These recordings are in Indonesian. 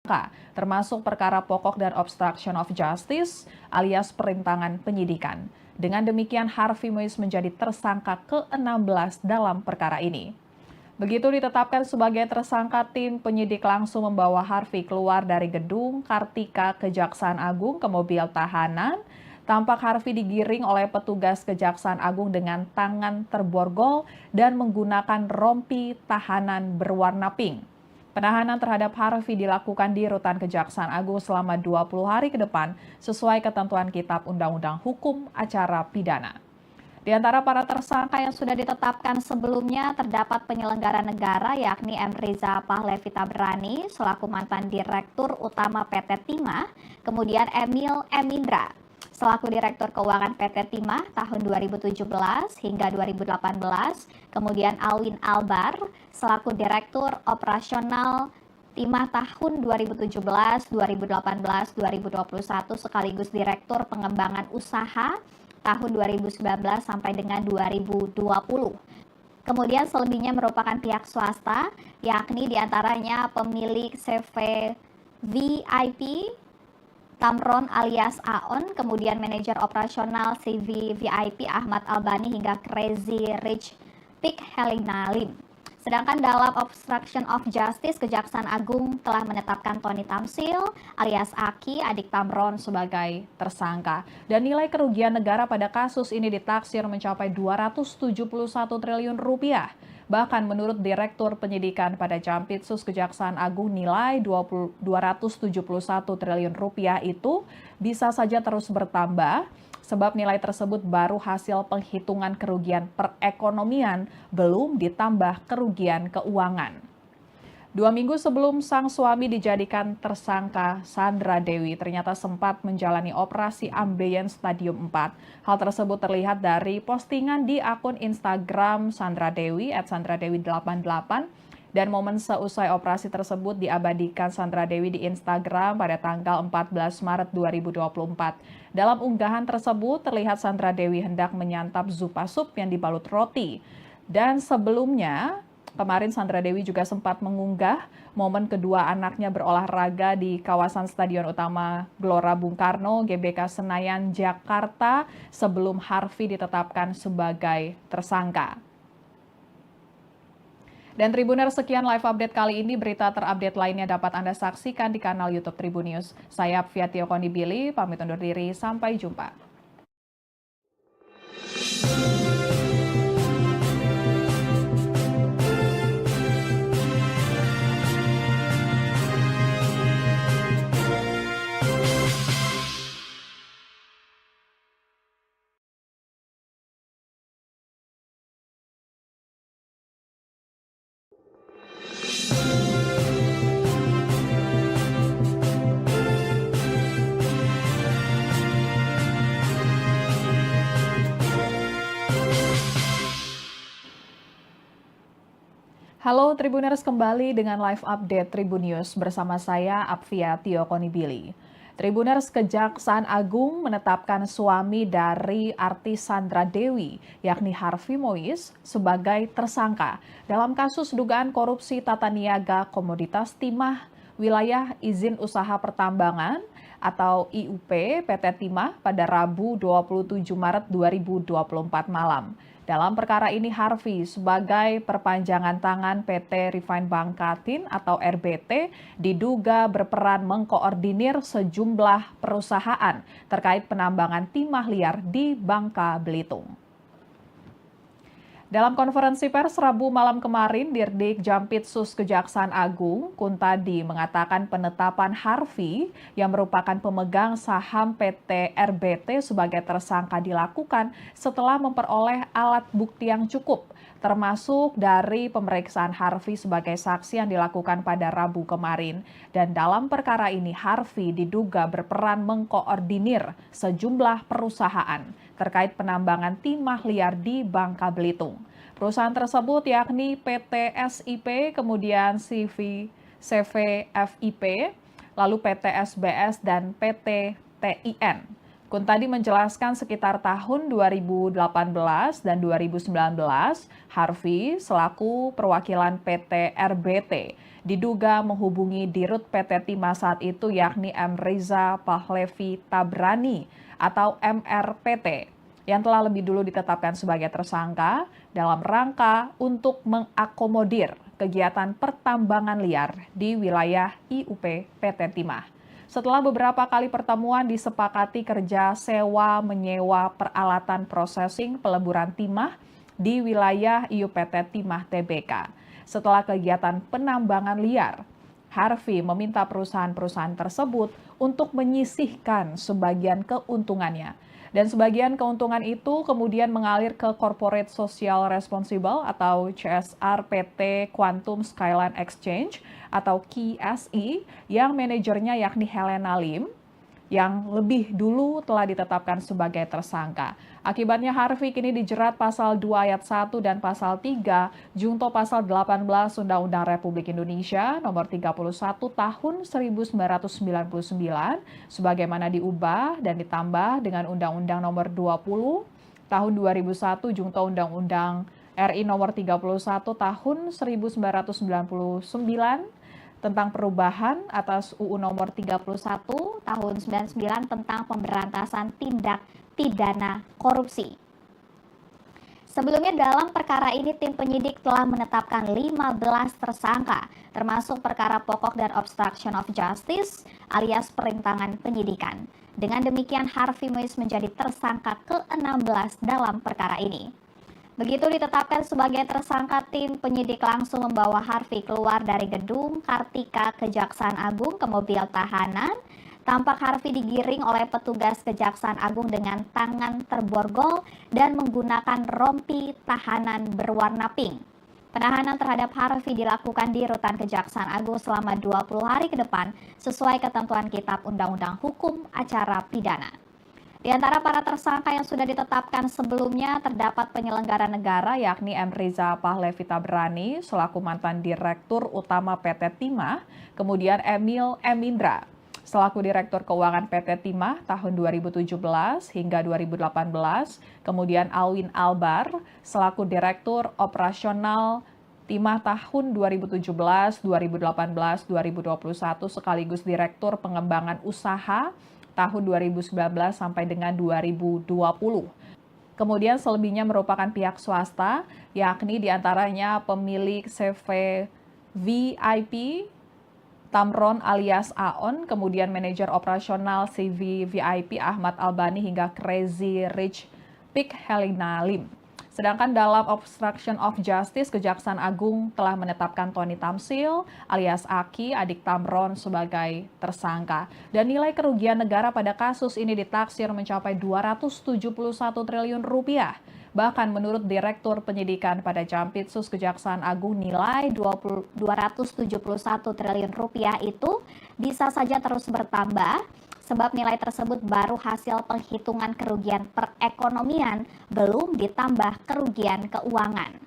MK, termasuk perkara pokok dan obstruction of justice alias perintangan penyidikan. Dengan demikian, Harvey Moise menjadi tersangka ke-16 dalam perkara ini. Begitu ditetapkan sebagai tersangka, tim penyidik langsung membawa Harvey keluar dari gedung Kartika Kejaksaan Agung ke mobil tahanan. Tampak Harvey digiring oleh petugas Kejaksaan Agung dengan tangan terborgol dan menggunakan rompi tahanan berwarna pink. Penahanan terhadap Harvey dilakukan di Rutan Kejaksaan Agung selama 20 hari ke depan sesuai ketentuan Kitab Undang-Undang Hukum Acara Pidana. Di antara para tersangka yang sudah ditetapkan sebelumnya terdapat penyelenggara negara yakni M. Riza Pahlevita Brani selaku mantan Direktur Utama PT Timah, kemudian Emil M. Indra selaku Direktur Keuangan PT Timah tahun 2017 hingga 2018, kemudian Alwin Albar selaku Direktur Operasional Timah tahun 2017, 2018, 2021 sekaligus Direktur Pengembangan Usaha tahun 2019 sampai dengan 2020. Kemudian selebihnya merupakan pihak swasta, yakni diantaranya pemilik CV VIP, Tamron alias Aon, kemudian manajer operasional CV VIP Ahmad Albani hingga Crazy Rich Pig Helena Lim. Sedangkan dalam obstruction of justice, Kejaksaan Agung telah menetapkan Tony Tamsil alias Aki, adik Tamron sebagai tersangka. Dan nilai kerugian negara pada kasus ini ditaksir mencapai 271 triliun rupiah. Bahkan menurut Direktur Penyidikan pada Jampitsus Kejaksaan Agung, nilai 271 triliun rupiah itu bisa saja terus bertambah sebab nilai tersebut baru hasil penghitungan kerugian perekonomian, belum ditambah kerugian keuangan. 2 minggu sebelum sang suami dijadikan tersangka, Sandra Dewi ternyata sempat menjalani operasi ambeien stadium 4. Hal tersebut terlihat dari postingan di akun Instagram Sandra Dewi @sandradewi88, dan momen seusai operasi tersebut diabadikan Sandra Dewi di Instagram pada tanggal 14 Maret 2024. Dalam unggahan tersebut terlihat Sandra Dewi hendak menyantap zupa sup yang dibalut roti. Dan sebelumnya, kemarin Sandra Dewi juga sempat mengunggah momen kedua anaknya berolahraga di kawasan Stadion Utama Gelora Bung Karno, GBK Senayan, Jakarta sebelum Harvey ditetapkan sebagai tersangka. Dan Tribuners, sekian live update kali ini. Berita terupdate lainnya dapat Anda saksikan di kanal YouTube Tribun News. Saya Apviatio Konibili, pamit undur diri. Sampai jumpa. Halo Tribuners, kembali dengan live update Tribun News bersama saya Apviatio Konibili. Tribuners, Kejaksaan Agung menetapkan suami dari artis Sandra Dewi, yakni Harvey Moise, sebagai tersangka dalam kasus dugaan korupsi tata niaga komoditas timah wilayah izin usaha pertambangan atau IUP PT Timah pada Rabu 27 Maret 2024 malam. Dalam perkara ini, Harvey sebagai perpanjangan tangan PT Refine Bangkatin atau RBT diduga berperan mengkoordinir sejumlah perusahaan terkait penambangan timah liar di Bangka Belitung. Dalam konferensi pers Rabu malam kemarin, Dirdik Jampitsus Kejaksaan Agung, Kuntadi, mengatakan penetapan Harvey yang merupakan pemegang saham PT RBT sebagai tersangka dilakukan setelah memperoleh alat bukti yang cukup, termasuk dari pemeriksaan Harvey sebagai saksi yang dilakukan pada Rabu kemarin. Dan dalam perkara ini, Harvey diduga berperan mengkoordinir sejumlah perusahaan terkait penambangan timah liar di Bangka Belitung. Perusahaan tersebut yakni PT SIP, kemudian CVFIP, lalu PT SBS dan PT TIN. Kuntadi menjelaskan sekitar tahun 2018 dan 2019, Harvey selaku perwakilan PT RBT diduga menghubungi Dirut PT Timah saat itu yakni M. Reza Pahlevi Tabrani atau MRPT yang telah lebih dulu ditetapkan sebagai tersangka dalam rangka untuk mengakomodir kegiatan pertambangan liar di wilayah IUP PT Timah. Setelah beberapa kali pertemuan disepakati kerja sewa menyewa peralatan processing peleburan timah di wilayah IUPT Timah Tbk. Setelah kegiatan penambangan liar, Harvey meminta perusahaan-perusahaan tersebut untuk menyisihkan sebagian keuntungannya. Dan sebagian keuntungan itu kemudian mengalir ke Corporate Social Responsible atau CSR PT Quantum Skyline Exchange atau QSI yang manajernya yakni Helena Lim yang lebih dulu telah ditetapkan sebagai tersangka. Akibatnya Harvey kini dijerat pasal 2 ayat 1 dan pasal 3 junto pasal 18 Undang-Undang Republik Indonesia nomor 31 tahun 1999 sebagaimana diubah dan ditambah dengan Undang-Undang nomor 20 tahun 2001 junto Undang-Undang RI nomor 31 tahun 1999 tentang perubahan atas UU nomor 31 tahun 99 tentang pemberantasan tindak pidana korupsi. Sebelumnya dalam perkara ini tim penyidik telah menetapkan 15 tersangka, termasuk perkara pokok dan obstruction of justice alias perintangan penyidikan. Dengan demikian Harvey Mois menjadi tersangka ke-16 dalam perkara ini. Begitu ditetapkan sebagai tersangka, tim penyidik langsung membawa Harvey keluar dari gedung Kartika Kejaksaan Agung ke mobil tahanan. Tampak Harvey digiring oleh petugas Kejaksaan Agung dengan tangan terborgol dan menggunakan rompi tahanan berwarna pink. Penahanan terhadap Harvey dilakukan di Rutan Kejaksaan Agung selama 20 hari ke depan sesuai ketentuan Kitab Undang-Undang Hukum Acara Pidana. Di antara para tersangka yang sudah ditetapkan sebelumnya terdapat penyelenggara negara yakni M. Reza Pahlevi Tabrani selaku mantan Direktur Utama PT Timah, kemudian Emil M. Indra selaku Direktur Keuangan PT Timah tahun 2017 hingga 2018, kemudian Alwin Albar selaku Direktur Operasional Timah tahun 2017, 2018, 2021 sekaligus Direktur Pengembangan Usaha tahun 2019 sampai dengan 2020. Kemudian selebihnya merupakan pihak swasta, yakni diantaranya pemilik CV VIP, Tamron alias Aon, kemudian manajer operasional CV VIP Ahmad Albani hingga Crazy Rich Pig Helena Lim. Sedangkan dalam obstruction of justice, Kejaksaan Agung telah menetapkan Tony Tamsil alias Aki, adik Tamron sebagai tersangka. Dan nilai kerugian negara pada kasus ini ditaksir mencapai 271 triliun rupiah. Bahkan menurut Direktur Penyidikan pada Jampitsus Kejaksaan Agung, nilai 271 triliun rupiah itu bisa saja terus bertambah sebab nilai tersebut baru hasil penghitungan kerugian perekonomian, belum ditambah kerugian keuangan.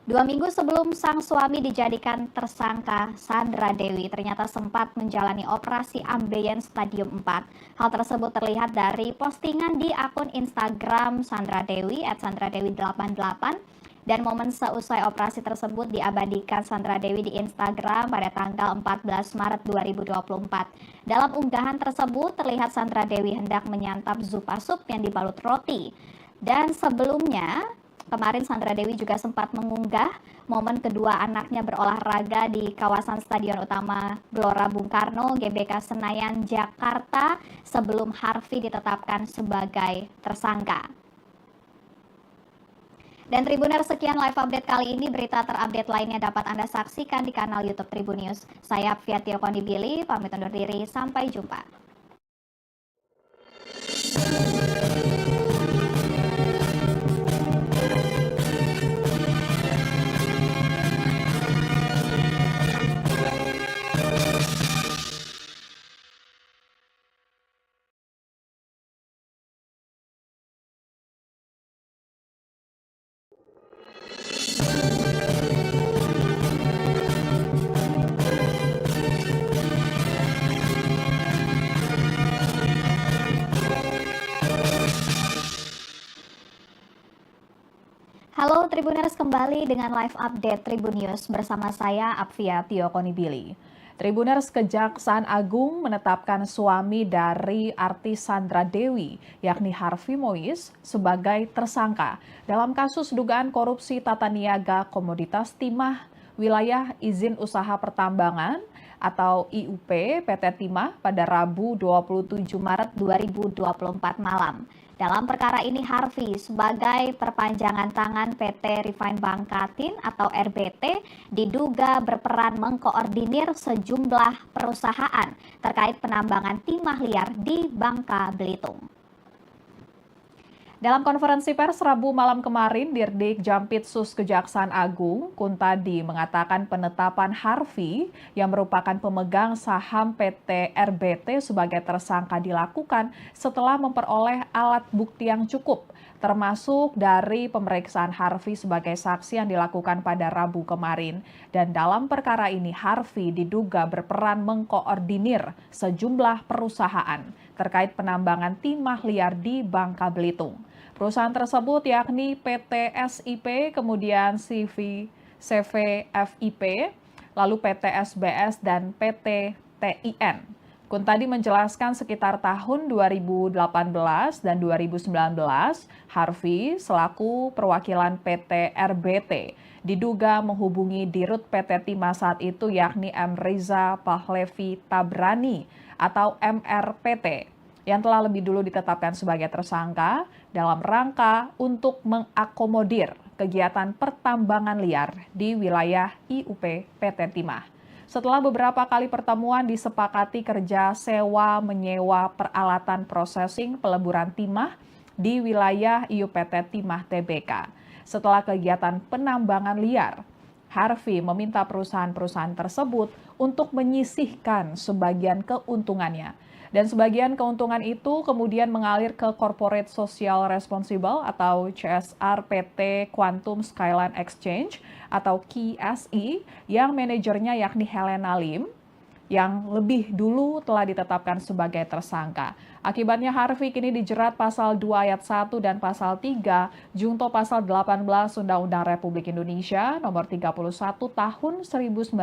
2 minggu sebelum sang suami dijadikan tersangka, Sandra Dewi ternyata sempat menjalani operasi ambeien stadium 4. Hal tersebut terlihat dari postingan di akun Instagram Sandra Dewi @sandradewi88. Dan momen seusai operasi tersebut diabadikan Sandra Dewi di Instagram pada tanggal 14 Maret 2024. Dalam unggahan tersebut terlihat Sandra Dewi hendak menyantap zupa sup yang dibalut roti. Dan sebelumnya, kemarin Sandra Dewi juga sempat mengunggah momen kedua anaknya berolahraga di kawasan Stadion Utama Gelora Bung Karno, GBK Senayan, Jakarta sebelum Harvey ditetapkan sebagai tersangka. Dan Tribuners, sekian live update kali ini. Berita terupdate lainnya dapat Anda saksikan di kanal YouTube Tribun News. Saya Fiatio Kondibili, pamit undur diri. Sampai jumpa. Tribuners, kembali dengan live update Tribun News bersama saya Apvia Tio Konibili. Tribuners, Kejaksaan Agung menetapkan suami dari artis Sandra Dewi, yakni Harvey Mois, sebagai tersangka dalam kasus dugaan korupsi tata niaga komoditas timah wilayah izin usaha pertambangan atau IUP PT Timah pada Rabu 27 Maret 2024 malam. Dalam perkara ini, Harvey sebagai perpanjangan tangan PT Refine Bangkatin atau RBT diduga berperan mengkoordinir sejumlah perusahaan terkait penambangan timah liar di Bangka Belitung. Dalam konferensi pers Rabu malam kemarin, Dirdik Jampitsus Kejaksaan Agung, Kuntadi, mengatakan penetapan Harvey yang merupakan pemegang saham PT RBT sebagai tersangka dilakukan setelah memperoleh alat bukti yang cukup, termasuk dari pemeriksaan Harvey sebagai saksi yang dilakukan pada Rabu kemarin. Dan dalam perkara ini, Harvey diduga berperan mengkoordinir sejumlah perusahaan terkait penambangan timah liar di Bangka Belitung. Perusahaan tersebut yakni PT SIP, kemudian CVFIP, lalu PT SBS, dan PT TIN. Kuntadi menjelaskan sekitar tahun 2018 dan 2019, Harvey selaku perwakilan PT RBT diduga menghubungi Dirut PT Timah saat itu yakni M. Reza Pahlevi Tabrani atau MRPT yang telah lebih dulu ditetapkan sebagai tersangka dalam rangka untuk mengakomodir kegiatan pertambangan liar di wilayah IUP PT Timah. Setelah beberapa kali pertemuan disepakati kerja sewa menyewa peralatan processing peleburan timah di wilayah IUPT Timah Tbk. Setelah kegiatan penambangan liar, Harvey meminta perusahaan-perusahaan tersebut untuk menyisihkan sebagian keuntungannya. Dan sebagian keuntungan itu kemudian mengalir ke Corporate Social Responsible atau CSR PT Quantum Skyline Exchange atau QSI yang manajernya yakni Helena Lim yang lebih dulu telah ditetapkan sebagai tersangka. Akibatnya Harvey kini dijerat pasal 2 ayat 1 dan pasal 3 junto pasal 18 Undang-Undang Republik Indonesia nomor 31 tahun 1999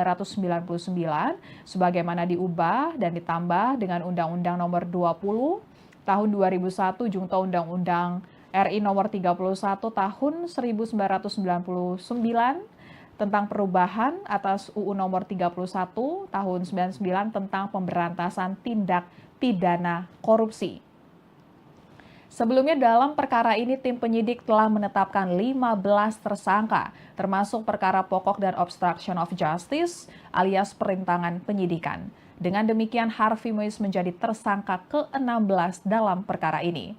sebagaimana diubah dan ditambah dengan Undang-Undang nomor 20 tahun 2001 junto Undang-Undang RI nomor 31 tahun 1999 tentang perubahan atas UU nomor 31 tahun 99 tentang pemberantasan tindak pidana korupsi. Sebelumnya dalam perkara ini tim penyidik telah menetapkan 15 tersangka, termasuk perkara pokok dan obstruction of justice alias perintangan penyidikan. Dengan demikian Harvey Mois menjadi tersangka ke-16 dalam perkara ini.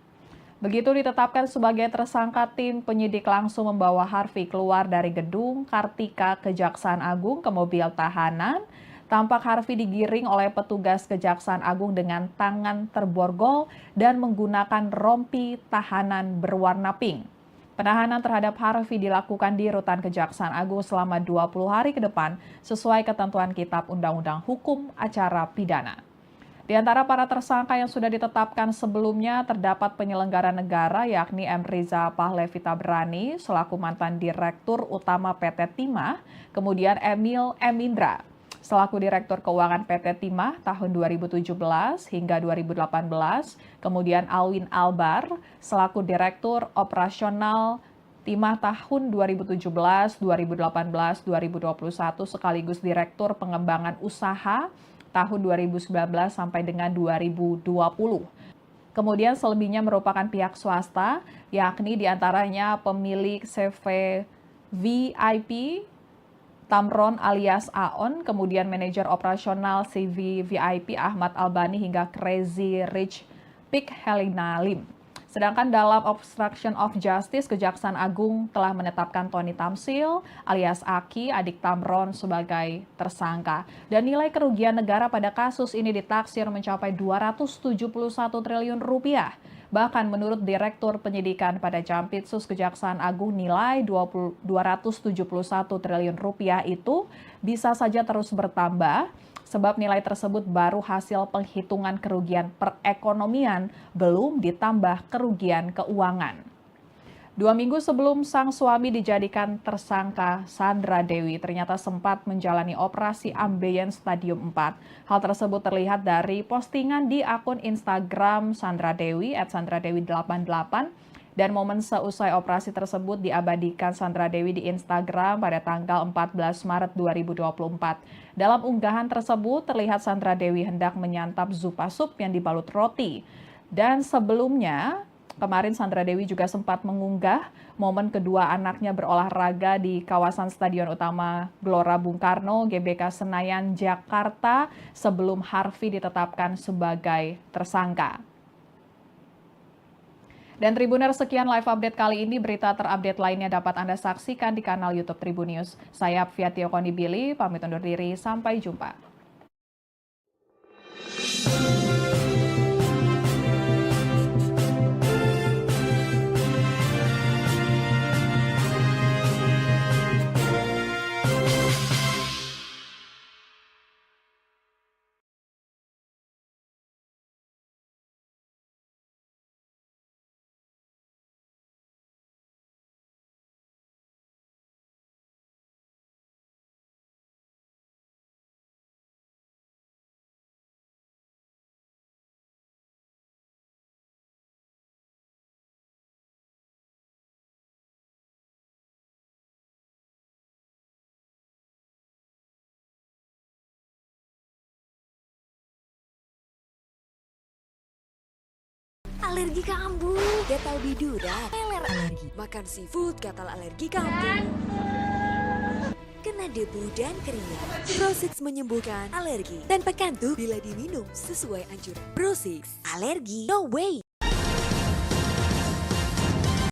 Begitu ditetapkan sebagai tersangka, tim penyidik langsung membawa Harvey keluar dari gedung Kartika Kejaksaan Agung ke mobil tahanan. Tampak Harvey digiring oleh petugas Kejaksaan Agung dengan tangan terborgol dan menggunakan rompi tahanan berwarna pink. Penahanan terhadap Harvey dilakukan di Rutan Kejaksaan Agung selama 20 hari ke depan sesuai ketentuan Kitab Undang-Undang Hukum Acara Pidana. Di antara para tersangka yang sudah ditetapkan sebelumnya terdapat penyelenggara negara yakni M. Reza Pahlevi Tabrani selaku mantan Direktur Utama PT Timah, kemudian Emil M. Indra selaku Direktur Keuangan PT Timah tahun 2017 hingga 2018, kemudian Alwin Albar selaku Direktur Operasional Timah tahun 2017, 2018, 2021 sekaligus Direktur Pengembangan Usaha tahun 2019 sampai dengan 2020. Kemudian selebihnya merupakan pihak swasta, yakni diantaranya pemilik CV VIP, Tamron alias Aon, kemudian manajer operasional CV VIP Ahmad Albani hingga Crazy Rich Pig Helena Lim. Sedangkan dalam obstruction of justice, Kejaksaan Agung telah menetapkan Tony Tamsil alias Aki, adik Tamron sebagai tersangka. Dan nilai kerugian negara pada kasus ini ditaksir mencapai 271 triliun rupiah. Bahkan menurut Direktur Penyidikan pada Jampitsus Kejaksaan Agung, nilai 271 triliun rupiah itu bisa saja terus bertambah sebab nilai tersebut baru hasil penghitungan kerugian perekonomian, belum ditambah kerugian keuangan. 2 minggu sebelum sang suami dijadikan tersangka, Sandra Dewi ternyata sempat menjalani operasi ambeien stadium 4. Hal tersebut terlihat dari postingan di akun Instagram Sandra Dewi @sandradewi88 dan momen seusai operasi tersebut diabadikan Sandra Dewi di Instagram pada tanggal 14 Maret 2024. Dalam unggahan tersebut terlihat Sandra Dewi hendak menyantap zupa sup yang dibalut roti. Dan sebelumnya, kemarin Sandra Dewi juga sempat mengunggah momen kedua anaknya berolahraga di kawasan Stadion Utama Gelora Bung Karno, GBK Senayan, Jakarta sebelum Harvey ditetapkan sebagai tersangka. Dan Tribuner, sekian live update kali ini. Berita terupdate lainnya dapat Anda saksikan di kanal YouTube Tribun News. Saya Fiatio Konibili, pamit undur diri. Sampai jumpa. Alergi kambuh, gatal bidura, meler alergi, makan seafood, gatal alergi kambuh. Kena debu dan keringat, Bro6 menyembuhkan alergi tanpa kantuk bila diminum sesuai anjuran. Bro6, alergi no way.